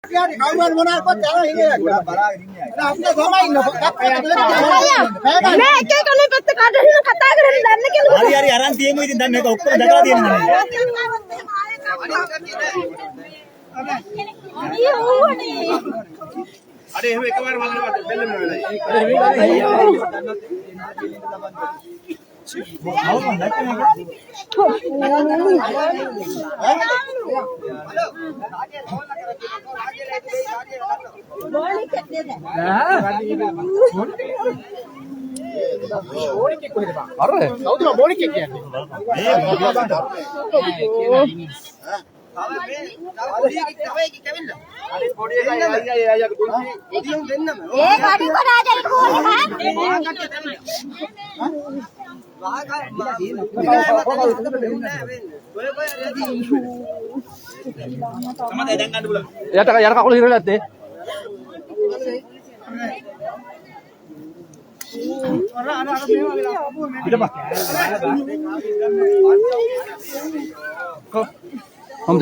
කවුරුන් මොනවා කරත් යනවා හිනේ බලාගෙන ඉන්නේ අය. අපිට ගමයි ඉන්න මේ එක එක කනේ පැත්ත කාටද කතා කරන්නේ දන්න කෙනෙක්. හරි අරන් තියමු ඉතින් දැන් මේක ඔක්කොම දැකලා තියෙනවා. අර එහෙම එකවර බලන්න බෙල්ල වෙනවලයි. යට කකුල හිරලා නැත්තේ හොම්ද